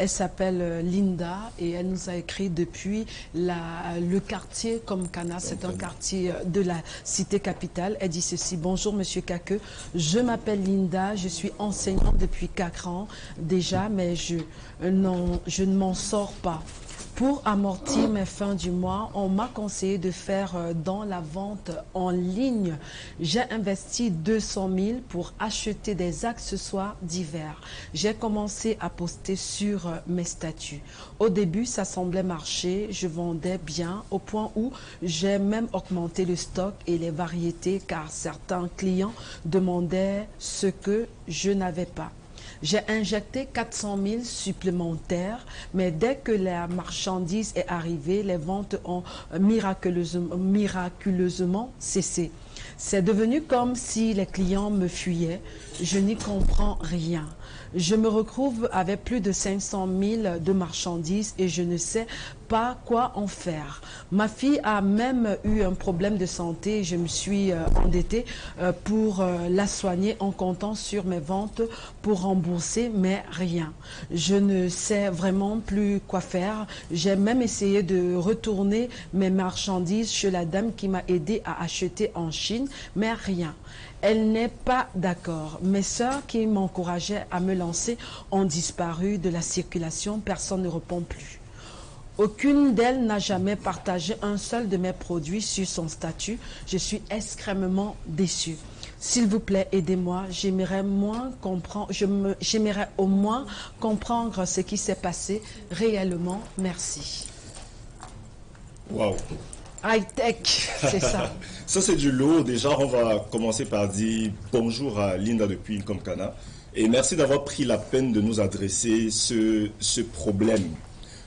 Elle s'appelle Linda et elle nous a écrit depuis le quartier Komkana, c'est un quartier de la cité capitale. Elle dit ceci: bonjour Monsieur Kake, je m'appelle Linda, je suis enseignante depuis 4 ans déjà, mais je ne m'en sors pas. Pour amortir mes fins du mois, on m'a conseillé de faire dans la vente en ligne. J'ai investi 200 000 pour acheter des accessoires divers. J'ai commencé à poster sur mes statuts. Au début, ça semblait marcher, je vendais bien au point où j'ai même augmenté le stock et les variétés car certains clients demandaient ce que je n'avais pas. J'ai injecté 400 000 supplémentaires, mais dès que la marchandise est arrivée, les ventes ont miraculeusement cessé. C'est devenu comme si les clients me fuyaient. Je n'y comprends rien. Je me retrouve avec plus de 500 000 de marchandises et je ne sais pas quoi en faire. Ma fille a même eu un problème de santé et je me suis endettée pour la soigner en comptant sur mes ventes pour rembourser, mais rien. Je ne sais vraiment plus quoi faire. J'ai même essayé de retourner mes marchandises chez la dame qui m'a aidé à acheter en Chine, mais rien. Elle n'est pas d'accord. Mes sœurs qui m'encourageaient à me lancer ont disparu de la circulation. Personne ne répond plus. Aucune d'elles n'a jamais partagé un seul de mes produits sur son statut. Je suis extrêmement déçue. S'il vous plaît, aidez-moi. J'aimerais au moins comprendre ce qui s'est passé réellement. Merci. Waouh. High-tech, c'est ça. Ça, c'est du lourd. Déjà, on va commencer par dire bonjour à Linda depuis Komkana. Et merci d'avoir pris la peine de nous adresser ce problème.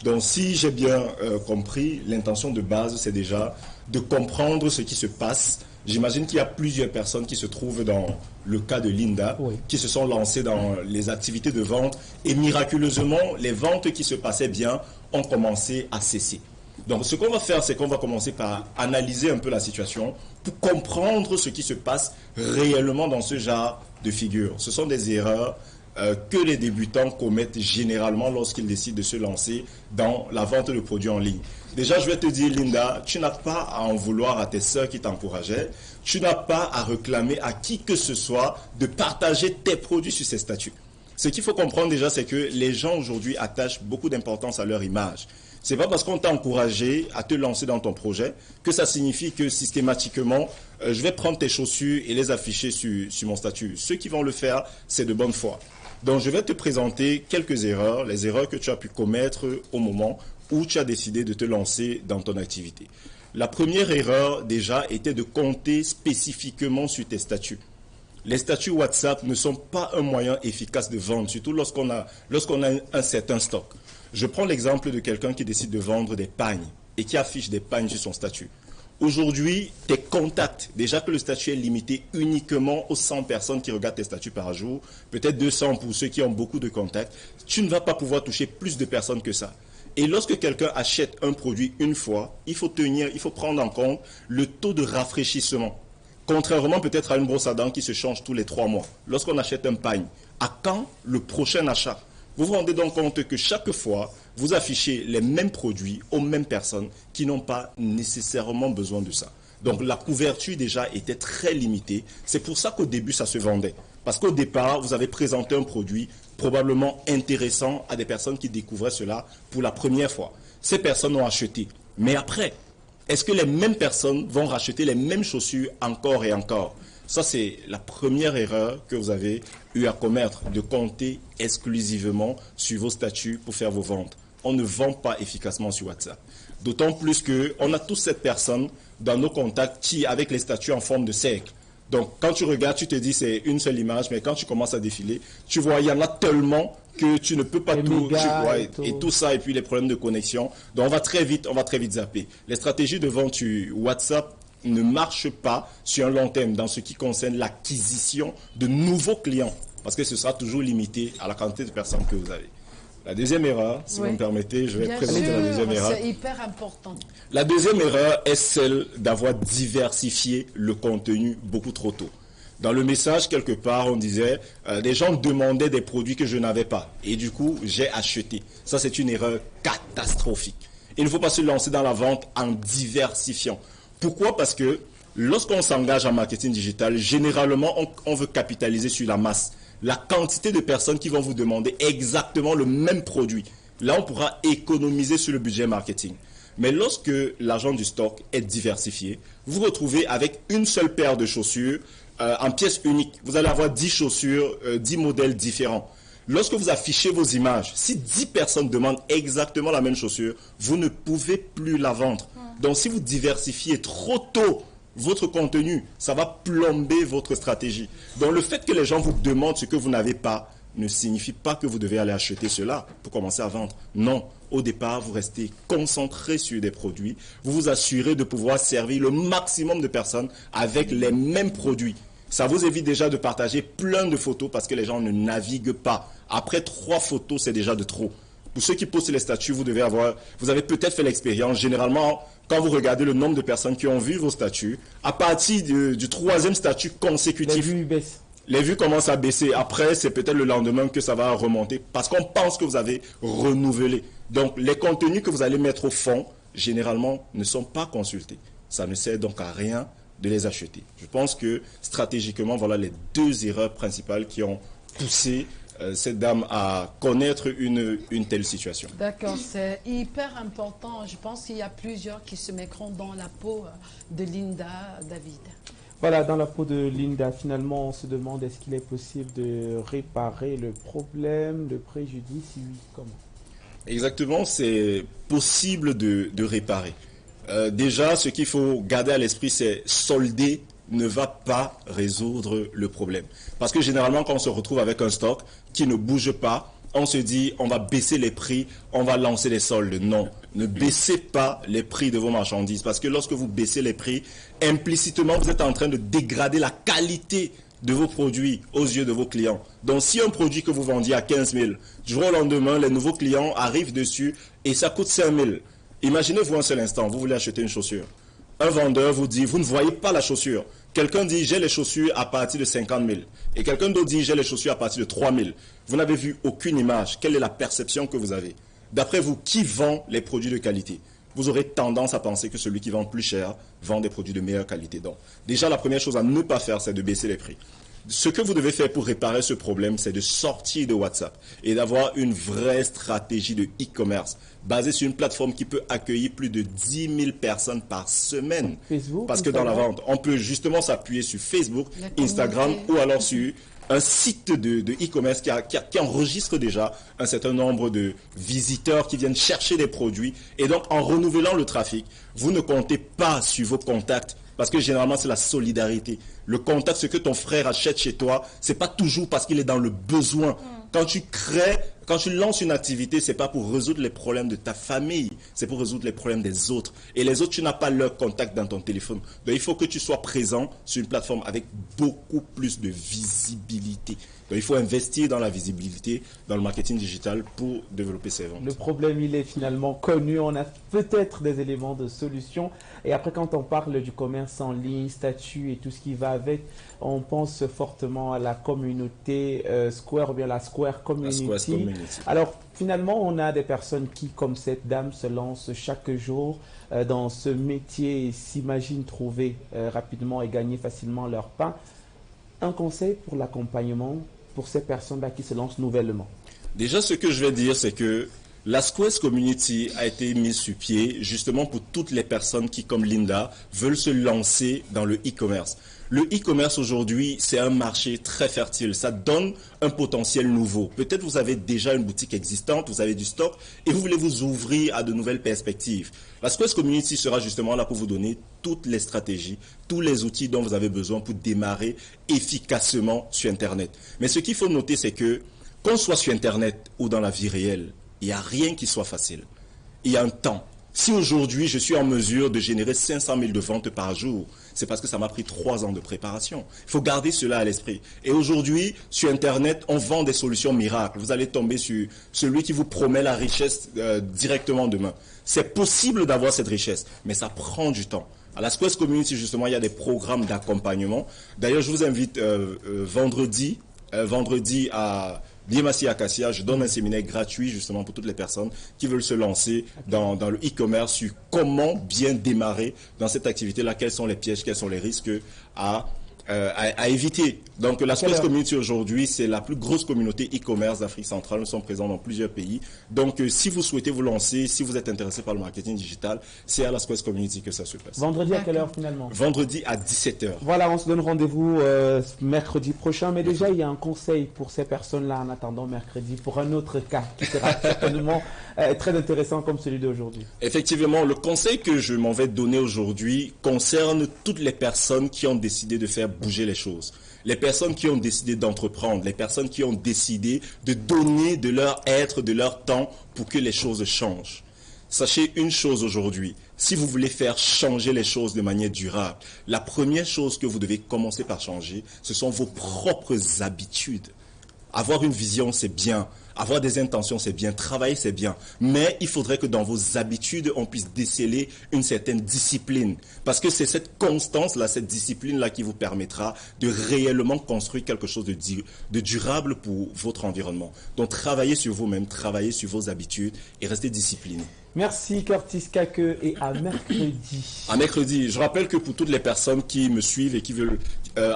Donc, si j'ai bien compris, l'intention de base, c'est déjà de comprendre ce qui se passe. J'imagine qu'il y a plusieurs personnes qui se trouvent dans le cas de Linda, oui, qui se sont lancées dans les activités de vente. Et miraculeusement, les ventes qui se passaient bien ont commencé à cesser. Donc, ce qu'on va faire, c'est qu'on va commencer par analyser un peu la situation pour comprendre ce qui se passe réellement dans ce genre de figure. Ce sont des erreurs que les débutants commettent généralement lorsqu'ils décident de se lancer dans la vente de produits en ligne. Déjà, je vais te dire, Linda, tu n'as pas à en vouloir à tes sœurs qui t'encourageaient. Tu n'as pas à réclamer à qui que ce soit de partager tes produits sur ses statuts. Ce qu'il faut comprendre déjà, c'est que les gens aujourd'hui attachent beaucoup d'importance à leur image. Ce n'est pas parce qu'on t'a encouragé à te lancer dans ton projet que ça signifie que systématiquement, je vais prendre tes chaussures et les afficher sur mon statut. Ceux qui vont le faire, c'est de bonne foi. Donc, je vais te présenter quelques erreurs, les erreurs que tu as pu commettre au moment où tu as décidé de te lancer dans ton activité. La première erreur, déjà, était de compter spécifiquement sur tes statuts. Les statuts WhatsApp ne sont pas un moyen efficace de vente, surtout lorsqu'on a un certain stock. Je prends l'exemple de quelqu'un qui décide de vendre des pagnes et qui affiche des pagnes sur son statut. Aujourd'hui, tes contacts, déjà que le statut est limité uniquement aux 100 personnes qui regardent tes statuts par jour, peut-être 200 pour ceux qui ont beaucoup de contacts, tu ne vas pas pouvoir toucher plus de personnes que ça. Et lorsque quelqu'un achète un produit une fois, il faut prendre en compte le taux de rafraîchissement. Contrairement peut-être à une brosse à dents qui se change tous les 3 mois. Lorsqu'on achète un pagne, à quand le prochain achat? Vous vous rendez donc compte que chaque fois, vous affichez les mêmes produits aux mêmes personnes qui n'ont pas nécessairement besoin de ça. Donc la couverture déjà était très limitée. C'est pour ça qu'au début, ça se vendait. Parce qu'au départ, vous avez présenté un produit probablement intéressant à des personnes qui découvraient cela pour la première fois. Ces personnes ont acheté. Mais après, est-ce que les mêmes personnes vont racheter les mêmes chaussures encore et encore? Ça, c'est la première erreur que vous avez eu à commettre, de compter exclusivement sur vos statuts pour faire vos ventes. On ne vend pas efficacement sur WhatsApp. D'autant plus qu'on a tous cette personne dans nos contacts qui, avec les statuts en forme de cercle. Donc, quand tu regardes, tu te dis c'est une seule image, mais quand tu commences à défiler, tu vois, il y en a tellement que tu ne peux pas tout, et tout ça, et puis les problèmes de connexion. Donc, on va très vite zapper. Les stratégies de vente sur WhatsApp ne marchent pas sur un long terme dans ce qui concerne l'acquisition de nouveaux clients, parce que ce sera toujours limité à la quantité de personnes que vous avez. La deuxième erreur, si vous me permettez, je vais présenter la deuxième erreur. C'est hyper important. La deuxième erreur est celle d'avoir diversifié le contenu beaucoup trop tôt. Dans le message, quelque part, on disait, les gens demandaient des produits que je n'avais pas. Et du coup, j'ai acheté. Ça, c'est une erreur catastrophique. Il ne faut pas se lancer dans la vente en diversifiant. Pourquoi? Parce que lorsqu'on s'engage en marketing digital, généralement, on veut capitaliser sur la masse. La quantité de personnes qui vont vous demander exactement le même produit. Là, on pourra économiser sur le budget marketing. Mais lorsque l'argent du stock est diversifié, vous vous retrouvez avec une seule paire de chaussures en pièce unique. Vous allez avoir 10 chaussures, 10 modèles différents. Lorsque vous affichez vos images, si 10 personnes demandent exactement la même chaussure, vous ne pouvez plus la vendre. Donc, si vous diversifiez trop tôt votre contenu, ça va plomber votre stratégie. Donc, le fait que les gens vous demandent ce que vous n'avez pas ne signifie pas que vous devez aller acheter cela pour commencer à vendre. Non, au départ, vous restez concentré sur des produits. Vous vous assurez de pouvoir servir le maximum de personnes avec les mêmes produits. Ça vous évite déjà de partager plein de photos parce que les gens ne naviguent pas. Après 3 photos, c'est déjà de trop. Pour ceux qui postent les statuts, vous avez peut-être fait l'expérience. Généralement, quand vous regardez le nombre de personnes qui ont vu vos statuts, à partir du 3e statut consécutif, les vues commencent à baisser. Après, c'est peut-être le lendemain que ça va remonter parce qu'on pense que vous avez renouvelé. Donc, les contenus que vous allez mettre au fond, généralement, ne sont pas consultés. Ça ne sert donc à rien de les acheter. Je pense que stratégiquement, voilà les 2 erreurs principales qui ont poussé cette dame à connaître une telle situation. D'accord, c'est hyper important. Je pense qu'il y a plusieurs qui se mettront dans la peau de Linda David. Voilà, dans la peau de Linda, finalement, on se demande est-ce qu'il est possible de réparer le problème, le préjudice, oui, comment? Exactement, c'est possible de réparer. Déjà, ce qu'il faut garder à l'esprit, c'est solder ne va pas résoudre le problème. Parce que généralement, quand on se retrouve avec un stock qui ne bouge pas, on se dit, on va baisser les prix, on va lancer les soldes. Non, ne baissez pas les prix de vos marchandises. Parce que lorsque vous baissez les prix, implicitement, vous êtes en train de dégrader la qualité de vos produits aux yeux de vos clients. Donc, si un produit que vous vendiez à 15 000, du jour au lendemain, les nouveaux clients arrivent dessus et ça coûte 5 000. Imaginez-vous un seul instant, vous voulez acheter une chaussure. Un vendeur vous dit, vous ne voyez pas la chaussure. Quelqu'un dit, j'ai les chaussures à partir de 50 000. Et quelqu'un d'autre dit, j'ai les chaussures à partir de 3 000. Vous n'avez vu aucune image. Quelle est la perception que vous avez? D'après vous, qui vend les produits de qualité? Vous aurez tendance à penser que celui qui vend plus cher vend des produits de meilleure qualité. Donc, déjà, la première chose à ne pas faire, c'est de baisser les prix. Ce que vous devez faire pour réparer ce problème, c'est de sortir de WhatsApp et d'avoir une vraie stratégie de e-commerce basée sur une plateforme qui peut accueillir plus de 10 000 personnes par semaine. Facebook, parce que dans la vente, on peut justement s'appuyer sur Facebook, Instagram ou alors sur un site de e-commerce qui enregistre déjà un certain nombre de visiteurs qui viennent chercher des produits. Et donc, en renouvelant le trafic, vous ne comptez pas sur vos contacts. Parce que généralement, c'est la solidarité. Le contact, ce que ton frère achète chez toi, c'est pas toujours parce qu'il est dans le besoin. Quand tu lances une activité, c'est pas pour résoudre les problèmes de ta famille, c'est pour résoudre les problèmes des autres. Et les autres, tu n'as pas leur contact dans ton téléphone. Donc, il faut que tu sois présent sur une plateforme avec beaucoup plus de visibilité. Donc, il faut investir dans la visibilité, dans le marketing digital pour développer ses ventes. Le problème, il est finalement connu. On a peut-être des éléments de solution. Et après, quand on parle du commerce en ligne, statut et tout ce qui va avec, on pense fortement à la communauté Square ou bien la Square Community. Alors, finalement, on a des personnes qui, comme cette dame, se lancent chaque jour dans ce métier et s'imaginent trouver rapidement et gagner facilement leur pain. Un conseil pour l'accompagnement pour ces personnes-là qui se lancent nouvellement? Déjà, ce que je vais dire, c'est que la Square Community a été mise sur pied justement pour toutes les personnes qui, comme Linda, veulent se lancer dans le e-commerce. Le e-commerce aujourd'hui, c'est un marché très fertile. Ça donne un potentiel nouveau. Peut-être vous avez déjà une boutique existante, vous avez du stock et vous voulez vous ouvrir à de nouvelles perspectives. La Square Community sera justement là pour vous donner toutes les stratégies, tous les outils dont vous avez besoin pour démarrer efficacement sur Internet. Mais ce qu'il faut noter, c'est que qu'on soit sur Internet ou dans la vie réelle, il n'y a rien qui soit facile. Il y a un temps. Si aujourd'hui, je suis en mesure de générer 500 000 de ventes par jour, c'est parce que ça m'a pris 3 ans de préparation. Il faut garder cela à l'esprit. Et aujourd'hui, sur Internet, on vend des solutions miracles. Vous allez tomber sur celui qui vous promet la richesse directement demain. C'est possible d'avoir cette richesse, mais ça prend du temps. À la Squares Community, justement, il y a des programmes d'accompagnement. D'ailleurs, je vous invite vendredi à Biémassi Acacia, je donne un séminaire gratuit justement pour toutes les personnes qui veulent se lancer dans le e-commerce sur comment bien démarrer dans cette activité-là, quels sont les pièges, quels sont les risques à éviter. Donc la Squares Community aujourd'hui, c'est la plus grosse communauté e-commerce d'Afrique centrale. Nous sommes présents dans plusieurs pays. Donc si vous souhaitez vous lancer, si vous êtes intéressé par le marketing digital, c'est à la Squares Community que ça se passe. Vendredi à quelle heure finalement? Vendredi à 17h. Voilà, on se donne rendez-vous mercredi prochain. Mais déjà, il y a un conseil pour ces personnes-là en attendant mercredi pour un autre cas qui sera certainement très intéressant comme celui d'aujourd'hui. Effectivement, le conseil que je m'en vais donner aujourd'hui concerne toutes les personnes qui ont décidé de faire bouger les choses. Les personnes qui ont décidé d'entreprendre, les personnes qui ont décidé de donner de leur être, de leur temps pour que les choses changent. Sachez une chose aujourd'hui, si vous voulez faire changer les choses de manière durable, la première chose que vous devez commencer par changer, ce sont vos propres habitudes. Avoir une vision, c'est bien. Avoir des intentions, c'est bien. Travailler, c'est bien. Mais il faudrait que dans vos habitudes, on puisse déceler une certaine discipline. Parce que c'est cette constance-là, cette discipline-là qui vous permettra de réellement construire quelque chose de durable pour votre environnement. Donc, travaillez sur vous-même, travaillez sur vos habitudes et restez discipliné. Merci Curtis Kake et à mercredi. À mercredi. Je rappelle que pour toutes les personnes qui me suivent et qui veulent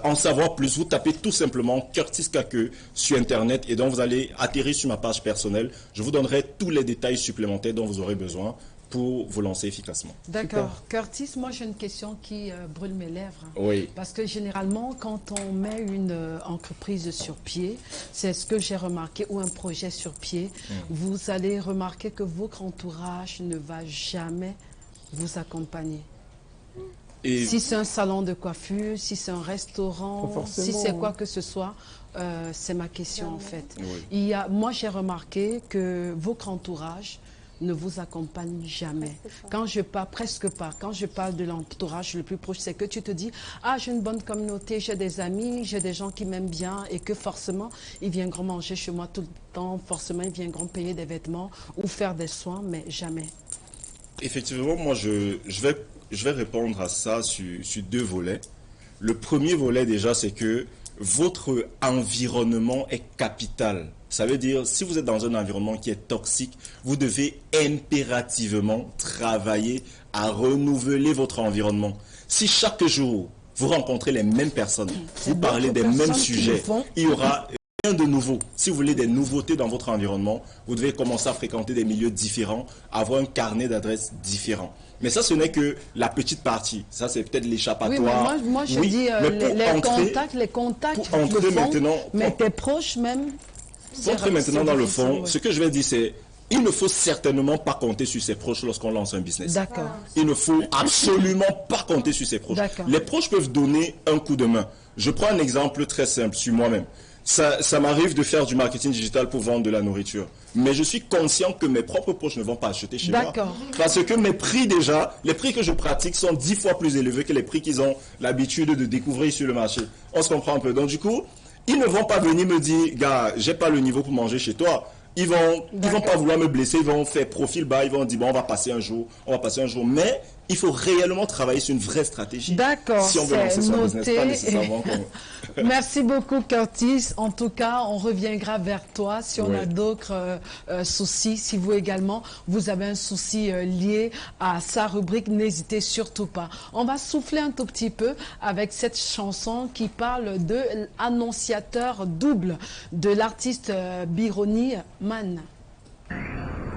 en savoir plus, vous tapez tout simplement Curtis Kake sur Internet et donc vous allez atterrir sur ma page personnelle. Je vous donnerai tous les détails supplémentaires dont vous aurez besoin pour vous lancer efficacement. D'accord. Curtis, moi j'ai une question qui brûle mes lèvres. Oui. Parce que généralement, quand on met une entreprise sur pied, c'est ce que j'ai remarqué, ou un projet sur pied, vous allez remarquer que votre entourage ne va jamais vous accompagner. Et si c'est un salon de coiffure, si c'est un restaurant, si c'est quoi que ce soit, c'est ma question en fait. Oui. Moi j'ai remarqué que votre entourage ne vous accompagne jamais. Quand je parle, presque pas, quand je parle de l'entourage le plus proche, c'est que tu te dis, ah, j'ai une bonne communauté, j'ai des amis, j'ai des gens qui m'aiment bien et que forcément, ils viendront manger chez moi tout le temps, forcément, ils viendront payer des vêtements ou faire des soins, mais jamais. Effectivement, moi, je vais répondre à ça sur deux volets. Le premier volet, déjà, c'est que votre environnement est capital. Ça veut dire, si vous êtes dans un environnement qui est toxique, vous devez impérativement travailler à renouveler votre environnement. Si chaque jour, vous rencontrez les mêmes personnes, vous parlez des mêmes sujets, il y aura rien de nouveau. Si vous voulez des nouveautés dans votre environnement, vous devez commencer à fréquenter des milieux différents, avoir un carnet d'adresses différent. Mais ça, ce n'est que la petite partie. Ça, c'est peut-être l'échappatoire. Oui, moi je dis les contacts, pour entrer maintenant, mais tes proches même. Pour entrer maintenant dans le fond, ce que je vais dire, c'est il ne faut certainement pas compter sur ses proches lorsqu'on lance un business. D'accord. Il ne faut absolument pas compter sur ses proches. Les proches peuvent donner un coup de main. Je prends un exemple très simple sur moi-même. Ça m'arrive de faire du marketing digital pour vendre de la nourriture. Mais je suis conscient que mes propres proches ne vont pas acheter chez moi. Parce que mes prix déjà, les prix que je pratique sont 10 fois plus élevés que les prix qu'ils ont l'habitude de découvrir sur le marché. On se comprend un peu. Donc du coup, ils ne vont pas venir me dire, gars, j'ai pas le niveau pour manger chez toi. Ils vont pas vouloir me blesser, ils vont faire profil bas, ils vont dire, bon, on va passer un jour. Mais il faut réellement travailler sur une vraie stratégie. D'accord, si on veut lancer son business, pas nécessairement Merci beaucoup, Curtis. En tout cas, on reviendra vers toi si on a d'autres soucis. Si vous également, vous avez un souci lié à sa rubrique, n'hésitez surtout pas. On va souffler un tout petit peu avec cette chanson qui parle de l'annonciateur double de l'artiste Bironi Man.